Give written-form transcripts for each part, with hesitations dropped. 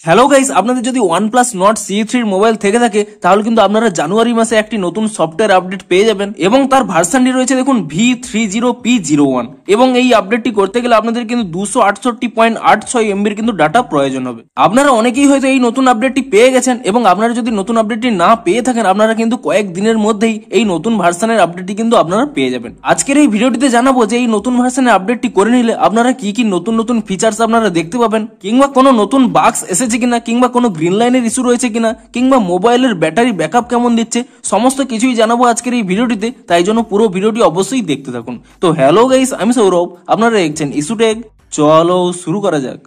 Hello guys, আপনাদের যদি OnePlus Nord CE3 mobile থেকে থাকে তাহলে কিন্তু আপনারা জানুয়ারি মাসে একটি নতুন সফটওয়্যার আপডেট পেয়ে যাবেন এবং তার ভার্সনটি রয়েছে দেখুন V30P01 এবং এই আপডেটটি করতে গেলে আপনাদের কিন্তু 268.86 MB কিন্তু ডাটা প্রয়োজন হবে। আপনারা অনেকেই হয়তো এই নতুন আপডেটটি পেয়ে গেছেন এবং আপনারা যদি নতুন আপডেটটি না পেয়ে থাকেন আপনারা কিন্তু কয়েক দিনের মধ্যেই এই নতুন ভার্সনের আপডেটটি কিন্তু আপনারা পেয়ে যাবেন। আজকের এই ভিডিওটিতে জানাবো যে এই নতুন ভার্সনের আপডেটটি করে নিলে আপনারা কি কি নতুন নতুন ফিচার্স আপনারা দেখতে পাবেন, কিংবা কোনো নতুন বাগস এসেছে কিনা, কিংবা কোনো গ্রিন লাইনের ইস্যু রয়েছে কিনা, কিংবা মোবাইলের ব্যাটারি ব্যাকআপ কেমন দিচ্ছে, সমস্ত কিছুই জানাবো আজকের এই ভিডিওটিতে। তাই জন্য পুরো ভিডিওটি অবশ্যই দেখতে থাকুন। তো হ্যালো গাইস, আমি সৌরভ, আপনারা দেখছেন ইস্যু টেক। চলো শুরু করা যাক।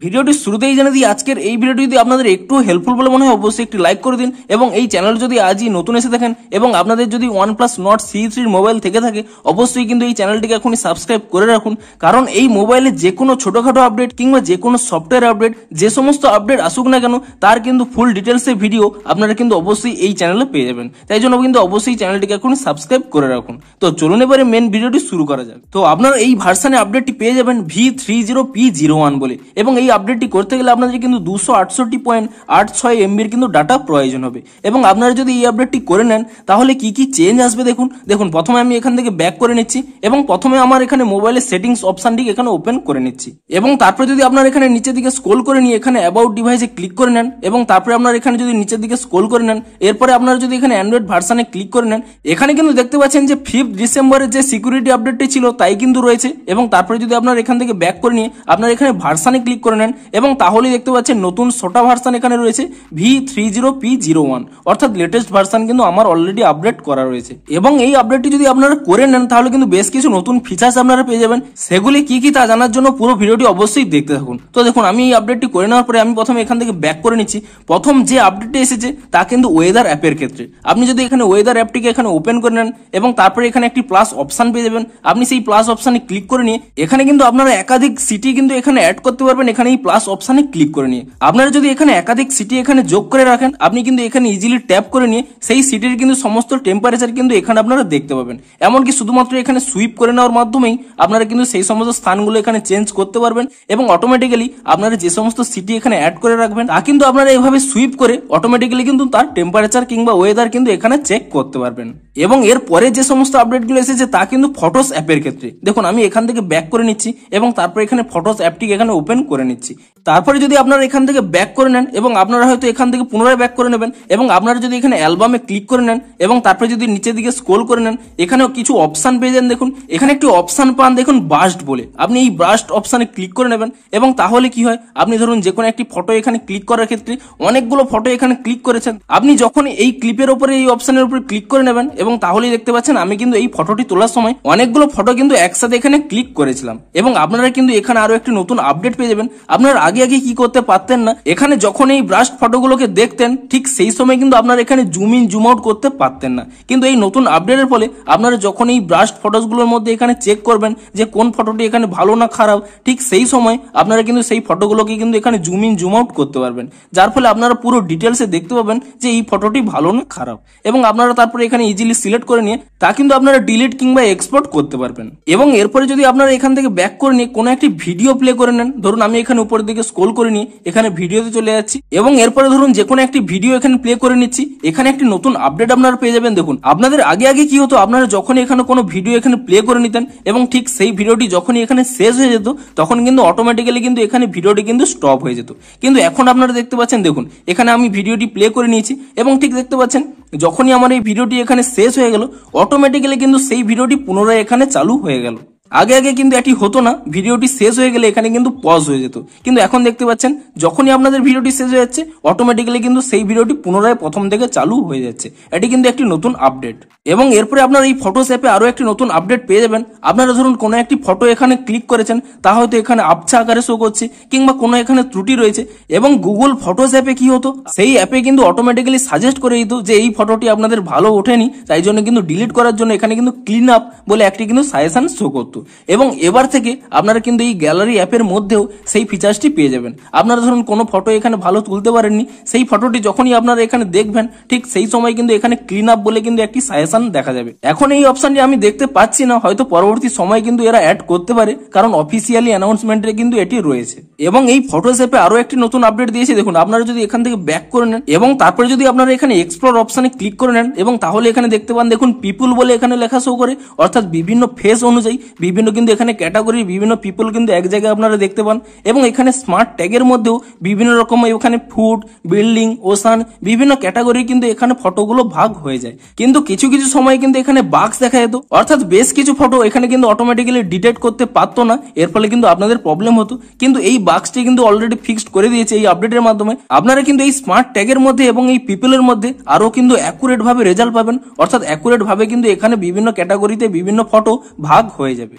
ভিডিওটি শুরুতেই জানিয়ে দিই, আজকের এই ভিডিওটি যদি আপনাদের একটু হেল্পফুল বলে মনে হয় অবশ্যই একটি লাইক করে দিন এবং এই চ্যানেল যদি আজই নতুন এসে থাকেন এবং আপনাদের যদি OnePlus Nord CE3 মোবাইল থেকে থাকে অবশ্যই কিন্তু এই চ্যানেলটিকে এখনই সাবস্ক্রাইব করে রাখুন, কারণ এই মোবাইলে যে কোনো ছোটখাটো আপডেট কিংবা যে কোনো সফটওয়্যার আপডেট, যে সমস্ত আপডেট আসুক না কেন তার কিন্তু ফুল ডিটেলসের ভিডিও আপনারা কিন্তু অবশ্যই এই চ্যানেলে পেয়ে যাবেন। তাই জন্য কিন্তু অবশ্যই চ্যানেলটিকে এখনই সাবস্ক্রাইব করে রাখুন। তো চলুন এবারে মেন ভিডিওটি শুরু করা যাক। তো আপনারা এই ভার্সনে আপডেটটি পেয়ে যাবেন V30P01 বলে এবং এই আপডেটটি করতে গেলে আপনাদের কিন্তু 268.86 MB কিন্তু ডাটা প্রয়োজন হবে এবং আপনারা যদি এই আপডেটটি করে নেন তাহলে কি কি চেঞ্জ আসবে দেখুন প্রথমে আমি এখান থেকে ব্যাক করে নিচ্ছি এবং প্রথমে আমার এখানে মোবাইলের সেটিংস অপশনটি এখানে ওপেন করে নিচ্ছি এবং তারপরে যদি আপনারা এখানে নিচের দিকে স্ক্রল করে নিয়ে এখানে অ্যাবাউট ডিভাইসে ক্লিক করে নেন এবং তারপরে আপনারা এখানে যদি নিচের দিকে স্ক্রল করে নেন, এরপরে আপনারা যদি এখানে অ্যান্ড্রয়েড ভার্সনে ক্লিক করে নেন, এখানে কিন্তু দেখতে পাচ্ছেন যে 5 ডিসেম্বরের যে সিকিউরিটি আপডেটটি ছিল তাই কিন্তু রয়েছে এবং তারপরে যদি আপনারা এখান থেকে ব্যাক করে নিয়ে আপনারা এখানে ভার্সনে ক্লিক করে নেন এবং তাহলেই দেখতে পাচ্ছেন নতুন ছোটা ভার্সন এখানে রয়েছে V30P01, অর্থাৎ লেটেস্ট ভার্সন কিন্তু আমার অলরেডি আপডেট করা রয়েছে এবং এই আপডেটটি যদি আপনারা করে নেন তাহলে কিন্তু বেশ কিছু নতুন ফিচার্স আপনারা পেয়ে যাবেন। সেগুলি কি কি তা জানার জন্য পুরো ভিডিওটি অবশ্যই দেখতে থাকুন। তো দেখুন আমি এই আপডেটটি করে নেওয়ার পরে আমি প্রথমে এখান থেকে ব্যাক করে নিচ্ছি। প্রথম যে আপডেটটি এসেছে তা কিন্তু ওয়েদার অ্যাপের ক্ষেত্রে। আপনি যদি এখানে ওয়েদার অ্যাপটিকে এখানে ওপেন করে নেন এবং তারপরে এখানে একটি প্লাস অপশন পেয়ে যাবেন, আপনি সেই প্লাস অপশনে ক্লিক করে নিয়ে এখানে কিন্তু আপনারা একাধিক সিটি কিন্তু এখানে অ্যাড করতে পারবেন। এখানে এই প্লাস অপশনে ক্লিক করে নিয়ে আপনারা যদি এখানে একাধিক সিটি এখানে যোগ করে রাখেন আপনি কিন্তু এখানে ইজিলি ট্যাপ করে নিয়ে সেই সিটির কিন্তু সমস্ত টেম্পারেচার কিন্তু এখানে আপনারা দেখতে পাবেন। এমনকি শুধুমাত্র এখানে সুইপ করে নেওয়ার মাধ্যমেই আপনারা কিন্তু সেই সমস্ত স্থানগুলো এখানে চেঞ্জ করতে পারবেন এবং অটোমেটিক্যালি আপনারা যে সমস্ত সিটি এখানে অ্যাড করে রাখবেন তা কিন্তু আপনারা এইভাবে সুইপ করে অটোমেটিক্যালি কিন্তু তার টেম্পারেচার কিংবা ওয়েদার কিন্তু এখানে চেক করতে পারবেন। এবং এর পরে যে সমস্ত আপডেটগুলো এসেছে তা কিন্তু ফটোস অ্যাপের ক্ষেত্রে। দেখুন আমি এখান থেকে ব্যাক করে নিচ্ছি এবং তারপর এখানে ফটোস অ্যাপটিকে এখানে ওপেন করে নিচ্ছি। তারপরে যদি আপনারা এখান থেকে ব্যাক করে নেন এবং আপনারা হয়তো এখান থেকে পুনরায় ব্যাক করে নেবেন এবং আপনারা যদি এখানে অ্যালবামে ক্লিক করে নেন এবং তারপরে যদি নিচের দিকে স্ক্রল করে নেন এখানেও কিছু অপশন পেয়ে যান। দেখুন এখানে একটি অপশন পান দেখুন বাস্ট বলে, আপনি এই বাস্ট অপশনে ক্লিক করে নেবেন এবং তাহলে কি হয়, আপনি ধরুন যে কোনো একটি ফটো এখানে ক্লিক করার ক্ষেত্রে অনেকগুলো ফটো এখানে ক্লিক করেছেন, আপনি যখন এই ক্লিপের উপরে এই অপশনের উপরে ক্লিক করে নেবেন এবং তাহলেই দেখতে পাচ্ছেন আমি কিন্তু এই ফটোটি তোলার সময় অনেকগুলো ফটো কিন্তু একসাথে এখানে ক্লিক করেছিলাম এবং আপনারা কিন্তু এখানে আরো একটি নতুন আপডেট পেয়ে যাবেন। আপনারা আগে কি করতে পারতেন না, এখানে যখন এই ব্রাস্ট ফটোগুলোকে দেখতেন ঠিক সেই সময় কিন্তু আপনারা এখানে জুম ইন জুম আউট করতে পারতেন না, কিন্তু এই নতুন আপডেটের ফলে আপনারা যখন এই ব্রাস্ট ফটোগুলোর মধ্যে এখানে চেক করবেন যে কোন ফটোটি এখানে ভালো না খারাপ, ঠিক সেই সময় আপনারা কিন্তু সেই ফটোগুলোকে কিন্তু এখানে জুম ইন জুম আউট করতে পারবেন, যার ফলে আপনারা পুরো ডিটেলসে দেখতে পাবেন যে এই ফটোটি ভালো না খারাপ এবং আপনারা তারপরে এখানে ইজিলি সিলেক্ট করে নিয়ে তা কিন্তু আপনারা ডিলিট কিংবা এক্সপোর্ট করতে পারবেন। এবং এরপরে যদি আপনারা এখান থেকে ব্যাক করে নিয়ে কোনো একটি ভিডিও প্লে করে নেন, ধরুন আমি এখানে উপরের দিকে স্ক্রল করে নিয়ে এখানে ভিডিওতে চলে যাচ্ছি এবং এরপরে ধরুন যে কোনো একটি ভিডিও এখানে প্লে করে নিচ্ছি, এখানে একটি নতুন আপডেট আপনারা পেয়ে যাবেন। দেখুন আপনাদের আগে কি হতো, আপনারা যখনই এখানে কোনো ভিডিও এখানে প্লে করে নিতেন এবং ঠিক সেই ভিডিওটি যখনই এখানে শেষ হয়ে যেত তখন কিন্তু অটোমেটিক্যালি কিন্তু এখানে ভিডিওটি কিন্তু স্টপ হয়ে যেত, কিন্তু এখন আপনারা দেখতে পাচ্ছেন দেখুন এখানে আমি ভিডিওটি প্লে করে নিয়েছি এবং ঠিক দেখতে পাচ্ছেন যখনই আমার এই ভিডিওটি এখানে শেষ হয়ে গেল অটোমেটিক্যালি কিন্তু সেই ভিডিওটি পুনরায় এখানে চালু হয়ে গেল। আগে কিন্তু এটি হতো না, ভিডিওটি শেষ হয়ে গেলে এখানে কিন্তু পজ হয়ে যেত, কিন্তু এখন দেখতে পাচ্ছেন যখনই আপনাদের ভিডিওটি শেষ হয়ে যাচ্ছে অটোমেটিক্যালি কিন্তু সেই ভিডিওটি পুনরায় প্রথম থেকে চালু হয়ে যাচ্ছে। এটি কিন্তু একটি নতুন আপডেট। এবং এরপরে আপনারা এই ফটোস অ্যাপে আরো একটি নতুন আপডেট পেয়ে যাবেন। আপনারা ধরুন কোনো একটি ফটো এখানে ক্লিক করেছেন তা হয়তো এখানে আবছা আকারে শো করছে কিংবা কোনো এখানে ত্রুটি রয়েছে এবং গুগল ফটোস অ্যাপে কি হতো, সেই অ্যাপে কিন্তু অটোমেটিক্যালি সাজেস্ট করে দিত যে এই ফটোটি আপনাদের ভালো ওঠেনি, তাই জন্য কিন্তু ডিলিট করার জন্য এখানে কিন্তু ক্লিন আপ বলে একটি কিন্তু সাজেশন শো করতো। এবং এবার থেকে আপনারা কিন্তু এই গ্যালারি অ্যাপের মধ্যেও সেই ফিচার্সটি পেয়ে যাবেন। আপনারা ধরুন কোনো ফটো এখানে ভালো তুলতে পারেননি, সেই ফটোটি যখনই আপনারা এখানে দেখবেন ঠিক সেই সময় কিন্তু এখানে ক্লিন আপ বলে কিন্তু একটি সাজেশন দেখা যাবে। এখন এই অপশনটি আমি দেখতে পাচ্ছি না, হয়তো পরবর্তী সময় কিন্তু এরা অ্যাড করতে পারে, কারণ অফিসিয়ালি অ্যানাউন্সমেন্টে কিন্তু এটি রয়েছে। এবং এই ফটোস অ্যাপে আরো একটি নতুন আপডেট দিয়েছে। দেখুন, আপনারা যদি এখান থেকে ব্যাক করে নেন এবং তারপরে যদি আপনারা এখানে এক্সপ্লোর অপশনে ক্লিক করে নেন এবং তাহলে এখানে দেখতে পান, দেখুন পিপুল বলে এখানে লেখা শো করে, অর্থাৎ বিভিন্ন ফেস অনুযায়ী বিভিন্ন কিন্তু এখানে ক্যাটাগরির বিভিন্ন পিপুল কিন্তু এক জায়গায় আপনারা দেখতে পান। এবং এখানে স্মার্ট ট্যাগের মধ্যেও বিভিন্ন রকম এখানে ফুড, বিল্ডিং, ওশান বিভিন্ন ক্যাটাগরি কিন্তু এখানে ফটোগুলো ভাগ হয়ে যায়। কিন্তু কিছু কিছু সময় কিন্তু এখানে বাগস দেখা যেত, অর্থাৎ বেশ কিছু ফটো এখানে কিন্তু অটোমেটিক্যালি ডিটেক্ট করতে পারতো না, এর ফলে কিন্তু আপনাদের প্রবলেম হতো। কিন্তু এই বাগসটি কিন্তু অলরেডি ফিক্সড করে দিয়েছে এই আপডেটের মাধ্যমে। আপনারা কিন্তু এই স্মার্ট ট্যাগের মধ্যে এবং এই পিপলের মধ্যে আরো কিন্তু অ্যাকুরেট ভাবে রেজাল্ট পাবেন, অর্থাৎ অ্যাকুরেট ভাবে কিন্তু এখানে বিভিন্ন ক্যাটাগরিতে বিভিন্ন ফটো ভাগ হয়ে যাবে।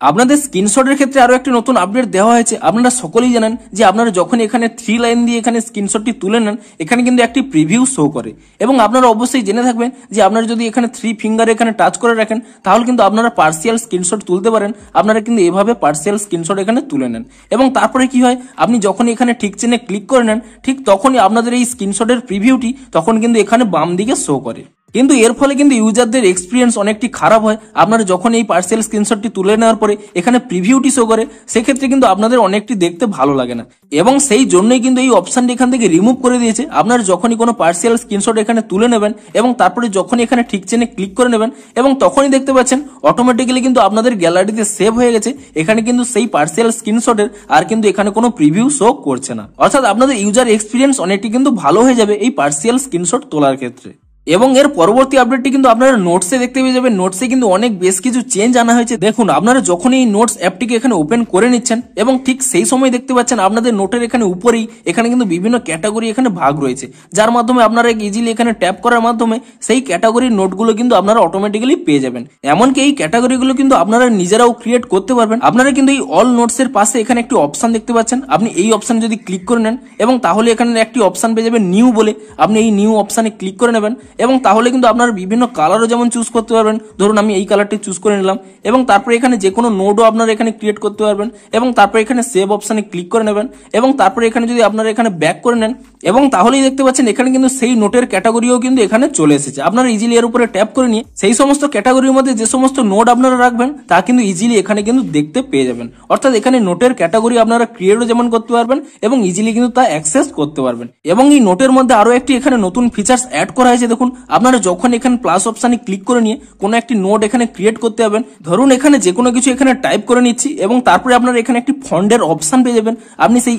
আপনাদের স্ক্রিনশটের ক্ষেত্রে আরো একটি নতুন আপডেট দেওয়া হয়েছে। আপনারা সকলেই জানেন যে আপনারা যখন এখানে 3 লাইন দিয়ে এখানে স্ক্রিনশটটি তুলে নেন, এখানে কিন্তু একটি প্রিভিউ শো করে। এবং আপনারা অবশ্যই জেনে থাকবেন যে আপনারা যদি এখানে 3 ফিঙ্গারে এখানে টাচ করে রাখেন, তাহলে কিন্তু আপনারা পার্সিয়াল স্ক্রিনশট তুলতে পারেন। আপনারা কিন্তু এভাবে পার্সিয়াল স্ক্রিনশট এখানে তুলে নেন এবং তারপরে কি হয়, আপনি যখন এখানে ঠিক চিহ্নে ক্লিক করে নেন, ঠিক তখনই আপনাদের এই স্ক্রিনশটের প্রিভিউটি তখন কিন্তু এখানে বাম দিকে শো করে। কিন্তু এর ফলে কিন্তু ইউজারদের এক্সপিরিয়েন্স অনেকটি খারাপ হয়। আপনারা যখন এই পার্সিয়াল স্ক্রিনশটটি তুলে নেওয়ার পরে এখানে প্রিভিউটি শো করে, সেক্ষেত্রে কিন্তু আপনাদের অনেকটি দেখতে ভালো লাগে না এবং সেই জন্যই কিন্তু এই অপশনটি এখান থেকে রিমুভ করে দিয়েছে। আপনারা যখনই কোনো পার্সিয়াল স্ক্রিনশট এখানে তুলে নেবেন এবং তারপরে যখনই এখানে ঠিক চেনে ক্লিক করে নেবেন এবং তখনই দেখতে পাচ্ছেন অটোমেটিক্যালি কিন্তু আপনাদের গ্যালারিতে সেভ হয়ে গেছে। এখানে কিন্তু সেই পার্সিয়াল স্ক্রিনশটের আর কিন্তু এখানে কোনো প্রিভিউ শো করছে না, অর্থাৎ আপনাদের ইউজার এক্সপিরিয়েন্স অনেকটি কিন্তু ভালো হয়ে যাবে এই পার্সিয়াল স্ক্রিনশট তোলার ক্ষেত্রে। এবং এর পরবর্তী আপডেটটি কিন্তু আপনারা নোটসে দেখতে পেয়ে যাবেন। নোটসে কিন্তু অনেক বেশ কিছু চেঞ্জ আনা হয়েছে। দেখুন, আপনারা যখন এই নোটস অ্যাপটিকে এখানে ওপেন করে নিচ্ছেন এবং ঠিক সেই সময় দেখতে পাচ্ছেন আপনাদের নোটের এখানে উপরেই এখানে কিন্তু বিভিন্ন ক্যাটাগরি এখানে ভাগ রয়েছে, যার মাধ্যমে আপনারা ইজিলি এখানে ট্যাপ করার মাধ্যমে সেই ক্যাটাগরির নোটগুলো কিন্তু আপনারা অটোমেটিক্যালি পেয়ে যাবেন। এমনকি এই ক্যাটাগরিগুলো কিন্তু আপনারা নিজেরাও ক্রিয়েট করতে পারবেন। আপনারা কিন্তু এই অল নোটসের পাশে এখানে একটি অপশন দেখতে পাচ্ছেন, আপনি এই অপশন যদি ক্লিক করে নেন এবং তাহলে এখানে একটি অপশন পেয়ে যাবেন নিউ বলে, আপনি এই নিউ অপশনে ক্লিক করে নেবেন এবং তাহলে কিন্তু আপনারা বিভিন্ন কালারও যেমন চুজ করতে পারবেন। ধরুন আমি এই কালারটি চুজ করে নিলাম এবং তারপরে এখানে যে কোনো নোটও আপনারা এখানে ক্রিয়েট করতে পারবেন এবং তারপরে এখানে সেভ অপশনে ক্লিক করে নেবেন এবং তারপরে এখানে যদি আপনারা এখানে ব্যাক করে নেন এবং তাহলেই দেখতে পাচ্ছেন এখানে কিন্তু সেই নোটের ক্যাটাগরিও কিন্তু এখানে চলে এসেছে। আপনারা ইজিলি এর উপরে ট্যাপ করে নিয়ে সেই সমস্ত ক্যাটাগরির মধ্যে যে সমস্ত নোট আপনারা রাখবেন তা কিন্তু ইজিলি এখানে কিন্তু দেখতে পেয়ে যাবেন। অর্থাৎ এখানে নোটের ক্যাটাগরি আপনারা ক্রিয়েটও যেমন করতে পারবেন এবং ইজিলি কিন্তু তা অ্যাক্সেস করতে পারবেন। এবং এই নোটের মধ্যে আরো একটি এখানে নতুন ফিচার্স অ্যাড করা হয়েছে। দেখুন, আপনারা যখন এখানে প্লাস অপশনে ক্লিক করে নিয়ে কোনো একটি নোট এখানে ক্রিয়েট করতে যাবেন, ধরুন এখানে যে কোনো কিছু এখানে টাইপ করে নিচ্ছি এবং তারপরে আপনারা এখানে একটি ফন্টের অপশন পেয়ে যাবেন। আপনি সেই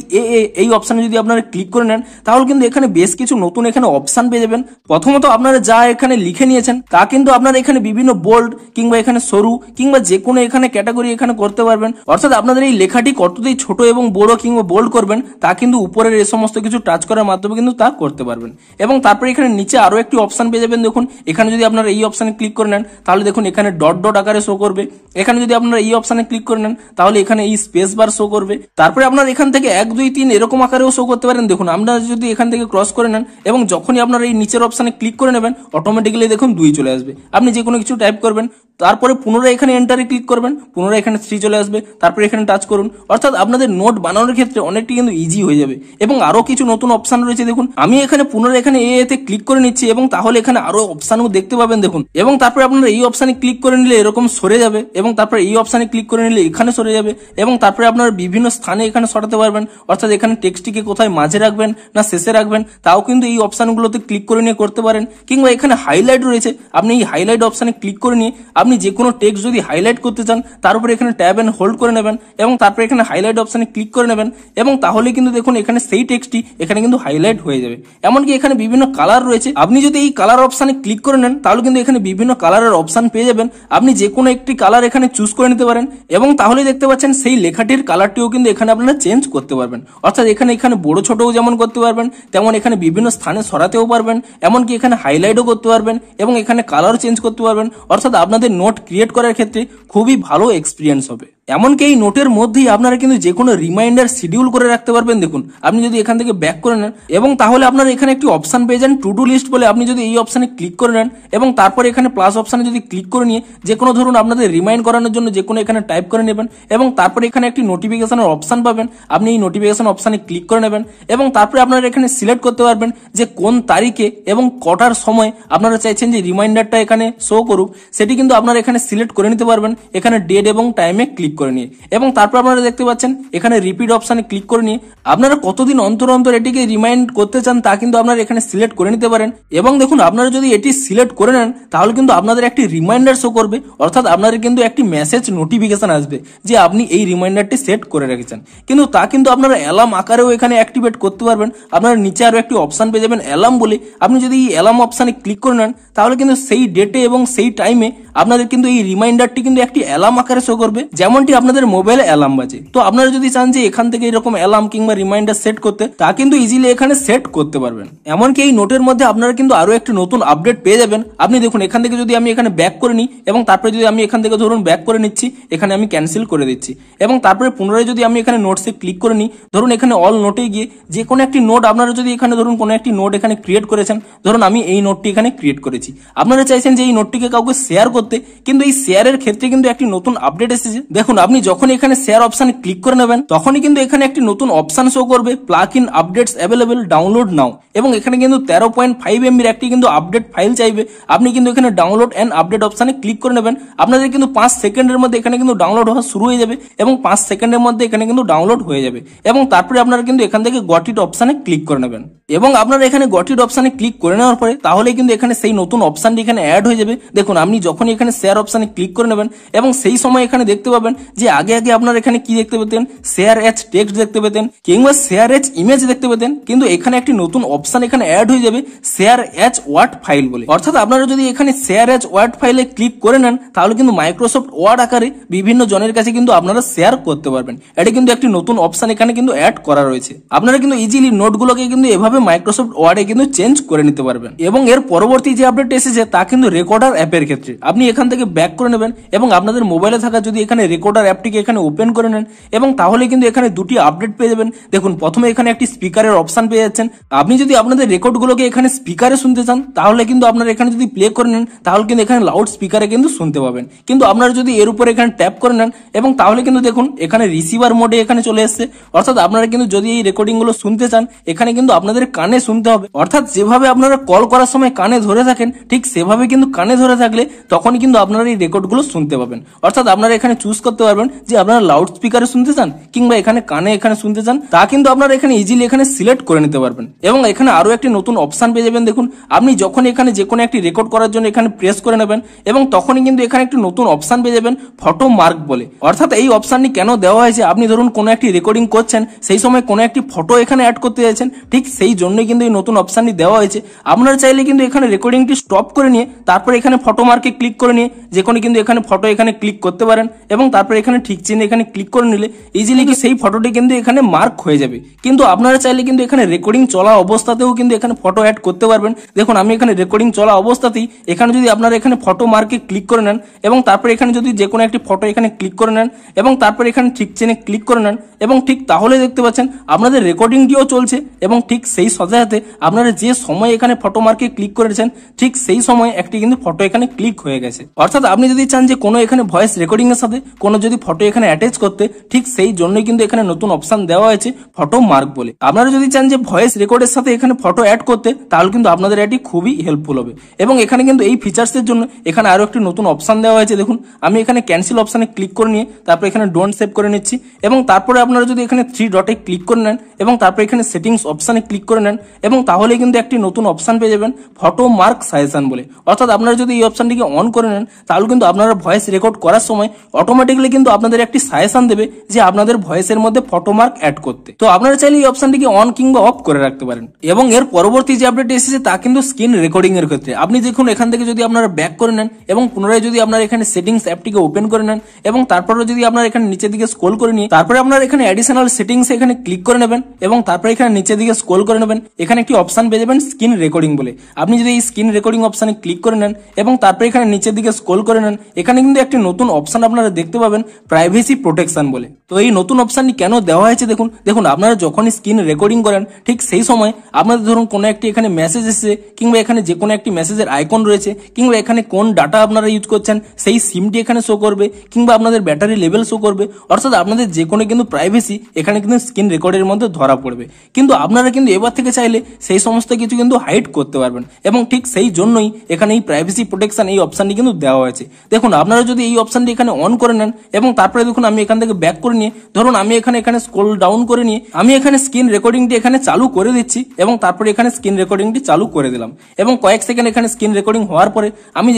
এই অপশনে যদি আপনারা ক্লিক করে নেন, তাহলে কিন্তু এখানে বেশ কিছু নতুন এখানে অপশন পেয়ে যাবেন। প্রথমত আপনারা যা এখানে লিখে নিয়েছেন তা কিন্তু আপনারা এখানে বিভিন্ন বোল্ড কিংবা এখানে সরু কিংবা যে কোনো এখানে ক্যাটাগরি এখানে করতে পারবেন। অর্থাৎ আপনাদের এই লেখাটি কতটাই ছোট এবং বড় কিংবা বোল্ড করবেন তা কিন্তু উপরের এই সমস্ত কিছু টাচ করার মাধ্যমে কিন্তু তা করতে পারবেন। এবং তারপরে এখানে নিচে আরো একটি অপশন পেয়ে যাবেন। দেখুন, এখানে যদি আপনারা এই অপশনে ক্লিক করে নেন তাহলে দেখুন এখানে ডট ডট আকারে শো করবে। এখানে যদি আপনারা এই অপশনে ক্লিক করে নেন তাহলে এখানে এই স্পেস বার শো করবে। তারপরে আপনারা এখান থেকে 1 2 3 এরকম আকারেও শো করতে পারেন। দেখুন, আপনারা যদি এখান থেকে ক্রস করে নেন এবং যখনই আপনারা এই নিচের অপশনে ক্লিক করে নেবেন অটোমেটিক্যালি দেখুন 2 চলে আসবে। আপনি যে কোনো কিছু টাইপ করবেন, তারপরে পুনরায় এখানে এন্টারে ক্লিক করবেন, পুনরায় এখানে 3 চলে আসবে, তারপরে এখানে টাচ করুন। অর্থাৎ আপনাদের নোট বানানোর ক্ষেত্রে অনেকটি কিন্তু ইজি হয়ে যাবে। এবং আরো কিছু নতুন অপশন রয়েছে। দেখুন, আমি এখানে পুনরায় এখানে এতে ক্লিক করে নিচ্ছি এবং তাহলে এখানে আরো অপশনও দেখতে পাবেন। দেখুন, এবং তারপরে আপনারা এই অপশনে ক্লিক করে নিলে এরকম সরে যাবে এবং তারপরে এই অপশনে ক্লিক করে নিলে এখানে সরে যাবে এবং তারপরে আপনারা বিভিন্ন স্থানে এখানে সরাতে পারবেন। অর্থাৎ এখানে টেক্সটটিকে কোথায় মাঝে রাখবেন না শেষে রাখবেন তাও কিন্তু এই অপশনগুলোতে ক্লিক করে নিয়ে করতে পারেন। কিংবা এখানে হাইলাইট রয়েছে, আপনি এই হাইলাইট অপশনে ক্লিক করে নিয়ে আপনি যে কোনো টেক্সট যদি হাইলাইট করতে চান তার উপরে এখানে ট্যাব এন্ড হোল্ড করে নেবেন এবং তারপরে এখানে হাইলাইট অপশনে ক্লিক করে নেবেন এবং তাহলে কিন্তু দেখুন এখানে সেই টেক্সটটি এখানে কিন্তু হাইলাইট হয়ে যাবে। এমনকি এখানে বিভিন্ন কালার রয়েছে, আপনি যদি এই কালার অপশনে ক্লিক করে নেন তাহলে কিন্তু এখানে বিভিন্ন কালারের অপশন পেয়ে যাবেন। আপনি যে কোনো একটি কালার এখানে চুজ করে নিতে পারেন এবং তাহলে দেখতে পাচ্ছেন সেই লেখাটির কালারটিও কিন্তু এখানে আপনারা চেঞ্জ করতে পারবেন। অর্থাৎ এখানে বড় ছোটও যেমন করতে পারবেন, তেমন এখানে বিভিন্ন স্থানে সরাতেও পারবেন, এমনকি এখানে হাইলাইটও করতে পারবেন এবং এখানে কালার চেঞ্জ করতে পারবেন। অর্থাৎ আপনাদের নোট ক্রিয়েট করার ক্ষেত্রে খুবই ভালো এক্সপিরিয়েন্স হবে। এমনকি এই নোটের মধ্যেই আপনারা কিন্তু যে কোনো রিমাইন্ডার শিডিউল করে রাখতে পারবেন। দেখুন আপনি যদি এখান থেকে ব্যাক করে নেন এবং তাহলে আপনারা এখানে একটি অপশন পেয়ে যান টু ডু লিস্ট বলে। আপনি যদি এই অপশনে ক্লিক করে নেন এবং তারপরে এখানে প্লাস অপশনে যদি ক্লিক করে নিয়ে যে কোনো ধরুন আপনাদের রিমাইন্ড করানোর জন্য যে কোনো এখানে টাইপ করে নেবেন এবং তারপরে এখানে একটি নোটিফিকেশনের অপশন পাবেন, আপনি এই নোটিফিকেশন অপশনে ক্লিক করে নেবেন এবং তারপরে আপনারা এখানে সিলেক্ট করতে পারবেন যে কোন তারিখে এবং কটার সময় আপনারা চাইছেন যে রিমাইন্ডারটা এখানে শো করুক, সেটি কিন্তু আপনারা এখানে সিলেক্ট করে নিতে পারবেন এখানে ডেট এবং টাইমে ক্লিক করে নিয়ে। এবং তারপর আপনারা দেখতে পাচ্ছেন এখানে রিপিট অপশনে ক্লিক করে নিয়ে আপনারা কতদিন অন্তর অন্তর এটিকে রিমাইন্ড করতে চান তা কিন্তু আপনারা এখানে সিলেক্ট করে নিতে পারেন। এবং দেখুন আপনারা যদি এটি সিলেক্ট করে নেন তাহলে কিন্তু আপনাদের একটি রিমাইন্ডার শো করবে, অর্থাৎ আপনাদের কিন্তু একটি মেসেজ নোটিফিকেশন আসবে যে আপনি এই রিমাইন্ডারটি সেট করে রেখেছেন। কিন্তু তা কিন্তু আপনারা অ্যালার্ম আকারেও এখানে অ্যাক্টিভেট করতে পারবেন। আপনারা নিচে আরো একটি অপশন পেয়ে যাবেন অ্যালার্ম বলে। আপনি যদি এই অ্যালার্ম অপশনে ক্লিক করে নেন তাহলে কিন্তু সেই ডেটে এবং সেই টাইমে আপনাদের কিন্তু এই রিমাইন্ডারটি কিন্তু একটি অ্যালার্ম আকারে শো করবে, যেমনটি আপনাদের মোবাইলে অ্যালার্ম বাজে। তো আপনারা যদি চান যে এখান থেকে এরকম অ্যালার্ম কিংবা রিমাইন্ডার সেট করতে, তা কিন্তু ইজিলি এখানে সেট করতে পারবেন। এমনকি এই নোটের মধ্যে আপনারা কিন্তু আরো একটি নতুন আপডেট পেয়ে যাবেন। আপনি দেখুন এখান থেকে যদি আমি এখানে ব্যাক করে নিই এবং তারপরে যদি আমি এখান থেকে ধরুন ব্যাক করে নিচ্ছি, এখানে আমি ক্যান্সেল করে দিচ্ছি এবং তারপরে পুনরায় যদি আমি এখানে নোটসে ক্লিক করে নিই, ধরুন এখানে অল নোটে গিয়ে যে কোনো একটি নোট আপনারা যদি এখানে ধরুন কোনো একটি নোট এখানে ক্রিয়েট করেছেন, ধরুন আমি এই নোটটি এখানে ক্রিয়েট করেছি, আপনারা চাইছেন যে এই নোটটিকে কাউকে শেয়ার করতে, কিন্তু এই শেয়ারের ক্ষেত্রে কিন্তু একটি নতুন আপডেট এসেছে। দেখুন আপনি যখন এখানে শেয়ার অপশনে ক্লিক করে নেবেন তখনই কিন্তু এখানে একটি নতুন অপশন শো করবে plug in updates available download নাও, এবং এখানে কিন্তু 13.5 MB একটি কিন্তু আপডেট ফাইল চাইবে। আপনি কিন্তু এখানে ডাউনলোড এন্ড আপডেট অপশনে ক্লিক করে নেবেন। আপনাদের কিন্তু 5 সেকেন্ডের মধ্যে এখানে কিন্তু ডাউনলোড হওয়া শুরু হয়ে যাবে এবং 5 সেকেন্ডের মধ্যে এখানে কিন্তু ডাউনলোড হয়ে যাবে এবং তারপরে আপনারা কিন্তু এখান থেকে গট ইট অপশনে ক্লিক করে নেবেন এবং আপনারা এখানে গট ইট অপশনে ক্লিক করে নেওয়ার পরে তাহলে কিন্তু এখানে সেই নতুন অপশনটি এখানে অ্যাড হয়ে যাবে। দেখুন আপনি যখনই এখানে শেয়ার অপশনে ক্লিক করে নেবেন এবং সেই সময় এখানে দেখতে পাবেন যে আগে আপনারা এখানে কি দেখতে পেতেন, শেয়ার এজ টেক্সট দেখতে পেতেন কিংবা শেয়ার এজ ইমেজ দেখতে পেতেন, কিন্তু এখানে একটি নতুন অপশন এখানে অ্যাড হয়ে যাবে শেয়ার এজ ওয়ার্ড ফাইল বলে। অর্থাৎ আপনারা যদি এখানে শেয়ার এজ ওয়ার্ড ফাইলে ক্লিক করে নেন তাহলে কিন্তু মাইক্রোসফট ওয়ার্ড আকারে বিভিন্ন জনের কাছে কিন্তু আপনারা শেয়ার করতে পারবেন। এটা কিন্তু একটি নতুন অপশন এখানে কিন্তু অ্যাড করা রয়েছে। আপনারা কিন্তু ইজিলি নোটগুলোকে কিন্তু এভাবে মাইক্রোসফট ওয়ার্ডে কিন্তু চেঞ্জ করে নিতে পারবেন। এবং এর পরবর্তী যে আপডেট এসেছে তা কিন্তু রেকর্ডার অ্যাপের ক্ষেত্রে। আপনি এখান থেকে ব্যাক করে নেবেন এবং আপনাদের মোবাইলে থাকা যদি এখানে রেকর্ডার অ্যাপটিকে এখানে ওপেন করে নেন এবং তাহলে কিন্তু এখানে দুটি আপডেট পেয়ে যাবেন। দেখুন প্রথমে এখানে একটি স্পিকারের অপশন পেয়ে যাচ্ছেন। আপনি যদি আপনাদের রেকর্ডগুলোকে এখানে স্পিকারে শুনতে চান তাহলে কিন্তু আপনারা এখানে যদি প্লে করে নেন তাহলে কিন্তু এখানে লাউড স্পিকারে কিন্তু শুনতে পাবেন। কিন্তু আপনারা যদি এর উপরে এখানে ট্যাপ করে নেন এবং তাহলে কিন্তু দেখুন এখানে রিসিভার মোডে এখানে চলে এসেছে। অর্থাৎ আপনারা কিন্তু যদি এই রেকর্ডিং গুলো শুনতে চান এখানে কিন্তু আপনাদের কানে শুনতে হবে। অর্থাৎ যেভাবে আপনারা কল করার সময় কানে ধরে থাকেন ঠিক সেভাবে কিন্তু কানে ধরে থাকলে তখনই কিন্তু আপনারা এই রেকর্ড গুলো শুনতে পাবেন। অর্থাৎ আপনারা এখানে চুজ করতে পারবেন যে আপনারা লাউড স্পিকারে শুনতে চান কিংবা এখানে কানে এখানে শুনতে চান, তা কিন্তু আপনারা এখানে ইজিলি এখানে সিলেক্ট করে নিতে পারবেন। এবং এখানে আরো একটি নতুন অপশন পেয়ে যাবেন। দেখুন আপনি যখন এখানে যে কোনো একটি রেকর্ড করার জন্য এখানে প্রেস করে নেবেন এবং তখনই কিন্তু এখানে একটি নতুন অপশন পেয়ে যাবেন ফটো মার্ক বলে। অর্থাৎ এই অপশনটি কেন দেওয়া হয়েছে, আপনি ধরুন কোনো একটি রেকর্ডিং করছেন সেই সময় কোনো একটি ফটো এখানে অ্যাড করতে যাচ্ছেন, ঠিক সেই জন্যই কিন্তু এই নতুন অপশনটি দেওয়া হয়েছে। আপনারা চাইলে কিন্তু এখানে রেকর্ডিংটি স্টপ করে নিয়ে তারপরে এখানে ফটো মার্কে ক্লিক করে নিয়ে যে কোনো কিন্তু এখানে ফটো এখানে ক্লিক করতে পারেন এবং তারপরে এখানে ঠিক চিহ্নে এখানে ক্লিক করে নিলে ইজিলি কি সেই ফটোটি কিন্তু এখানে মার্ক হয়ে যাবে। কিন্তু আপনারা চাইলে কিন্তু এখানে রেকর্ডিং চলা অবস্থাতেও কিন্তু এখানে ফটো অ্যাড করতে পারবেন। দেখুন আমি এখানে রেকর্ডিং চলা অবস্থাতেই এখানে যদি আপনারা এখানে ফটো মার্কে ক্লিক করে নেন এবং তারপরে এখানে যদি যে কোনো একটি ফটো এখানে ক্লিক করে নেন এবং তারপরে এখানে ঠিক চিহ্নে ক্লিক করে নেন এবং ঠিক তাহলে দেখতে পাচ্ছেন আপনাদের রেকর্ডিংটিও চলছে এবং ঠিক সেই সাথে সাথে আপনারা যে সময় এখানে ফটো মার্কে ক্লিক করেছেন ঠিক সেই সময় একটি কিন্তু ফটো এখানে ক্লিক হয়ে গেছে। অর্থাৎ আপনি যদি চান যে কোনো এখানে ভয়েস রেকর্ডিং এর সাথে কোনো যদি ফটো এখানে অ্যাটাচ করতে, ঠিক সেই জন্যই কিন্তু এখানে নতুন অপশন দেওয়া হয়েছে ফটো মার্ক বলে। আপনারা যদি চান যে ভয়েস রেকর্ডের সাথে এখানে ফটো অ্যাড করতে তাহলে কিন্তু আপনাদের এটি খুবই হেল্পফুল হবে। এবং এখানে কিন্তু এই ফিচার্সের জন্য এখানে আরো একটি নতুন অপশন দেওয়া হয়েছে। দেখুন আমি এখানে ক্যান্সেল অপশনে ক্লিক করে নিয়ে তারপর এখানে ডোন্ট সেভ করে নিচ্ছি এবং তারপরে আপনারা যদি এখানে 3 ডটে ক্লিক করে নেন এবং তারপর এখানে সেটিংস অপশনে ক্লিক করে নেন এবং তাহলে কিন্তু একটি নতুন অপশন পেয়ে যাবেন ফটো মার্ক সাজেশন বলে। অর্থাৎ আপনারা যদি এই অপশনটিকে অন করে নেন তাহলে কিন্তু আপনারা ভয়েস রেকর্ড করার সময় অটোমেটিক্যালি কিন্তু আপনাদের একটি সাজেশন দেবে যে আপনাদের ভয়েসের মধ্যে ফটো মার্ক অ্যাড করতে। তো আপনারা চাইলে এই অপশনটিকে অন কিংবা অফ করে রাখতে পারেন। এবং এর পরবর্তী যে আপডেট এসেছে তা কিন্তু স্ক্রিন রেকর্ডিং এর ক্ষেত্রে। আপনি দেখুন এখান থেকে যদি আপনারা ব্যাক করে নেন এবং পুনরায় যদি আপনারা এখানে সেটিংস অ্যাপটিকে ওপেন করে নেন এবং তারপরে যদি আপনারা এখানে নিচের দিকে স্ক্রল করে নিয়ে তারপরে আপনারা এখানে অ্যাডিশনাল সেটিংস এখানে ক্লিক করে নেবেন এবং তারপরে এখানে নিচের দিকে স্ক্রল করে নেবেন, এখানে একটি অপশন পেয়ে যাবেন স্ক্রিন রেকর্ডিং বলে। আপনি যদি এই স্ক্রিন রেকর্ডিং অপশনে ক্লিক করে নেন এবং তারপরে এখানে নিচের দিকে স্ক্রল করে নেন এখানে কিন্তু একটি নতুন অপশন আপনারা দেখতে পাবেন পাবেন প্রাইভেসি প্রোটেকশন বলে। তো এই নতুন অপশনটি কেন দেওয়া হয়েছে দেখুন আপনারা যখনই স্ক্রিন রেকর্ডিং করেন ঠিক সেই সময় আপনাদের ধরুন কোনো একটি এখানে মেসেজ এসেছে কিংবা এখানে যে কোনো একটি মেসেজের আইকন রয়েছে কিংবা এখানে কোন ডাটা আপনারা ইউজ করছেন সেই সিমটি এখানে শো করবে কিংবা আপনাদের ব্যাটারি লেভেল শো করবে, অর্থাৎ আপনাদের যে কোনো কিন্তু প্রাইভেসি এখানে কিন্তু স্ক্রিন রেকর্ডের মধ্যে ধরা পড়বে। কিন্তু আপনারা কিন্তু এবার থেকে চাইলে সেই সমস্ত কিছু কিন্তু হাইড করতে পারবেন এবং ঠিক সেই জন্যই এখানে এই প্রাইভেসি প্রোটেকশন এই অপশনটি কিন্তু দেওয়া হয়েছে। দেখুন আপনারা যদি এই অপশনটি এখানে অন করে নেন এবং তারপরে দেখুন আমি এখান থেকে ব্যাক করে নিয়ে ধরুন আমি এখানে স্ক্রল ডাউন করে নিয়ে আমি এখানে স্ক্রিন রেকর্ডিংটি এখানে চালু করে দিচ্ছি এবং তারপরে এখানে স্ক্রিন রেকর্ডিংটি চালু করে দিলাম এবং কয়েক সেকেন্ড এখানে স্ক্রিন রেকর্ডিং হওয়ার পরে আমি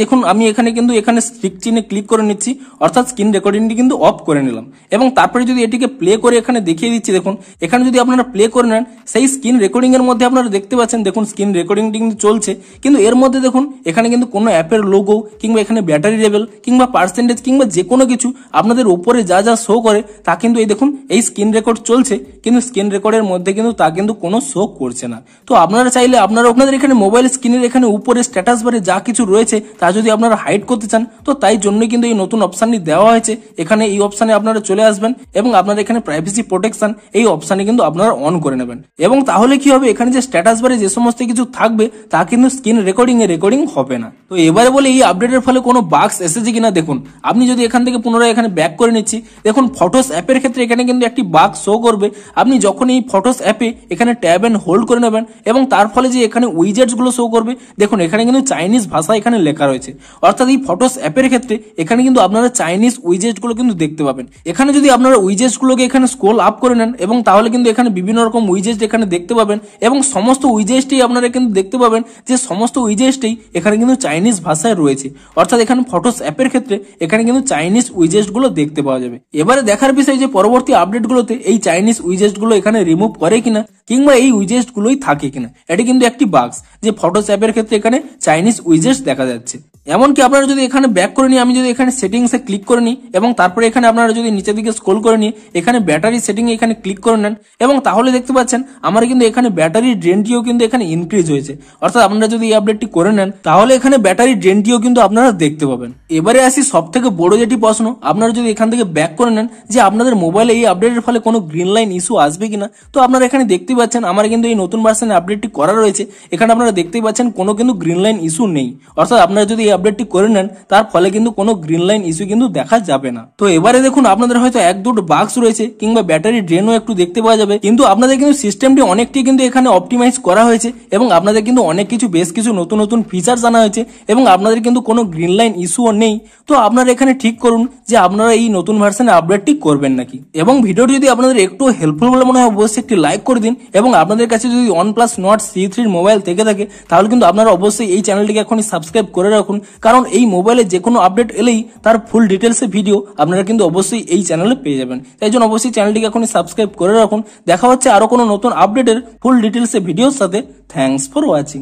এখানে কিন্তু এখানে স্টিক চিহ্নে ক্লিক করে নিচ্ছি, অর্থাৎ স্ক্রিন রেকর্ডিংটি কিন্তু অফ করে নিলাম এবং তারপরে যদি এটিকে প্লে করে এখানে দেখিয়ে দিচ্ছি দেখুন এখানে যদি আপনারা প্লে করে নেন সেই স্ক্রিন রেকর্ডিং এর মধ্যে আপনারা দেখতে পাচ্ছেন দেখুন স্ক্রিন রেকর্ডিংটি কিন্তু চলছে, কিন্তু এর মধ্যে দেখুন এখানে কিন্তু কোনো অ্যাপের লোগো কিংবা এখানে ব্যাটারি লেভেল কিংবা পার্সেন্টেজ কিংবা যে কোনো কিছু আপনাদের উপরে যা যা শো করে তা কিন্তু এই দেখুন এই স্ক্রিন রেকর্ড চলছে কিন্তু স্ক্রিন রেকর্ডের মধ্যে কিন্তু তা কিন্তু কোনো শো করছে না। তো আপনারা চাইলে আপনাদের এখানে মোবাইল স্ক্রিনের এখানে উপরে স্ট্যাটাস বারে যা কিছু রয়েছে তা যদি আপনারা হাইড করতে চান তো তাই জন্যই কিন্তু এই নতুন অপশনটি দেওয়া হয়েছে। এখানে এই অপশনে আপনারা চলে আসবেন এবং আপনারা এখানে প্রাইভেসি প্রোটেকশন এই অপশনে কিন্তু আপনারা অন করে নেবেন এবং তাহলে কি হবে এখানে যে স্ট্যাটাস বারে যে সমস্ত কিছু থাকবে তা কিন্তু স্ক্রিন রেকর্ডিং হবে না। তো এবারে বলে এই আপডেটের ফলে কোনো বাগস এসেছে কিনা দেখুন আপনি যদি এখান থেকে পুনরায় এখানে ব্যাক করে নিচ্ছি দেখুন ফটোস অ্যাপের ক্ষেত্রে এখানে কিন্তু একটি বাগ শো করবে। আপনি যখন এই ফটোস অ্যাপে এখানে ট্যাব এন্ড হোল্ড করে নেবেন এবং তার ফলে যে এখানে উইজেটস গুলো শো করবে দেখুন এখানে কিন্তু চাইনিজ ভাষা এখানে লেখা রয়েছে, অর্থাৎ এই ফটোস অ্যাপের ক্ষেত্রে এখানে কিন্তু আপনারা চাইনিজ উইজেট গুলো কিন্তু দেখতে পাবেন। এখানে যদি আপনারা উইজেটস গুলোকে এখানে স্ক্রল আপ করে নেন এবং তাহলে কিন্তু এখানে বিভিন্ন রকম উইজেট এখানে দেখতে পাবেন এবং সমস্ত উইজেটই আপনারা কিন্তু দেখতে পাবেন যে সমস্ত উইজেটই এখানে কিন্তু চাইনিজ ভাষায় রয়েছে, অর্থাৎ এখানে ফটোস অ্যাপের ক্ষেত্রে এখানে কিন্তু চাইনিজ উইজেট গুলো দেখতে পাওয়া যাবে। এবারে দেখার বিষয় যে পরবর্তী আপডেট গুলোতে এই চাইনিজ উইজেট গুলো এখানে রিমুভ করে কিনা কিংবা এই উইজেট গুলোই থাকে কিনা। এটি কিন্তু একটি বাগস যে ফটোস অ্যাপের ক্ষেত্রে এখানে চাইনিজ উইজেট দেখা যাচ্ছে। এমনকি আপনারা যদি এখানে ব্যাক করে নিই আমি যদি এখানে সেটিংসে ক্লিক করে নিই এবং তারপরে এখানে আপনারা যদি নিচের দিকে স্ক্রল করে নিয়ে এখানে ব্যাটারি সেটিং এখানে ক্লিক করে নেন এবং তাহলে দেখতে পাচ্ছেন আমার কিন্তু এখানে ব্যাটারি ড্রেনটিও কিন্তু এখানে ইনক্রিজ হয়েছে, অর্থাৎ আপনারা যদি এই আপডেটটি করে নেন তাহলে এখানে ব্যাটারি ড্রেনটিও কিন্তু আপনারা দেখতে পাবেন। এবারে আসি সব থেকে বড় যেটি প্রশ্ন, আপনারা যদি এখান থেকে ব্যাক করে নেন যে আপনাদের মোবাইলে এই আপডেটের ফলে কোনো গ্রিন লাইন ইস্যু আসবে কিনা, তো আপনারা এখানে দেখতেই পাচ্ছেন আমার কিন্তু এই নতুন ভার্সনে আপডেটটি করা রয়েছে। এখানে আপনারা দেখতেই পাচ্ছেন কোনো কিন্তু গ্রিন লাইন ইস্যু নেই, অর্থাৎ আপনারা যদি এই আপডেটটি করে নেন তার ফলে কিন্তু কোনো গ্রিন লাইন ইস্যু কিন্তু দেখা যাবে না। তো এবারে দেখুন আপনাদের হয়তো এক দুটো বাগস রয়েছে কিংবা ব্যাটারি ড্রেনও একটু দেখতে পাওয়া যাবে, কিন্তু আপনাদের কিন্তু সিস্টেমটি অনেকটি কিন্তু এখানে অপটিমাইজ করা হয়েছে এবং আপনাদের কিন্তু অনেক কিছু বেশ কিছু নতুন ফিচার জানা হয়েছে এবং আপনাদের কিন্তু কোনো গ্রিন লাইন ইস্যুও নেই। তো আপনারা এখানে ঠিক করুন যে আপনারা এই নতুন ভার্সনে আপডেটটি করবেন নাকি। এবং ভিডিওটি যদি আপনাদের একটু হেল্পফুল বলে মনে হয় অবশ্যই একটি লাইক করে দিন এবং আপনাদের কাছে যদি OnePlus Nord C3 মোবাইল থেকে থাকে তাহলে কিন্তু আপনারা অবশ্যই এই চ্যানেলটিকে এখনই সাবস্ক্রাইব করে রাখুন, কারণ এই মোবাইলে যে কোনো আপডেট এলেই তার ফুল ডিটেলসে ভিডিও আপনারা কিন্তু অবশ্যই এই চ্যানেলে পেয়ে যাবেন। তাই জন্য অবশ্যই চ্যানেলটিকে এখনই সাবস্ক্রাইব করে রাখুন। দেখা হচ্ছে আরো কোনো নতুন আপডেটের ফুল ডিটেলসে ভিডিওর সাথে। Thanks for watching.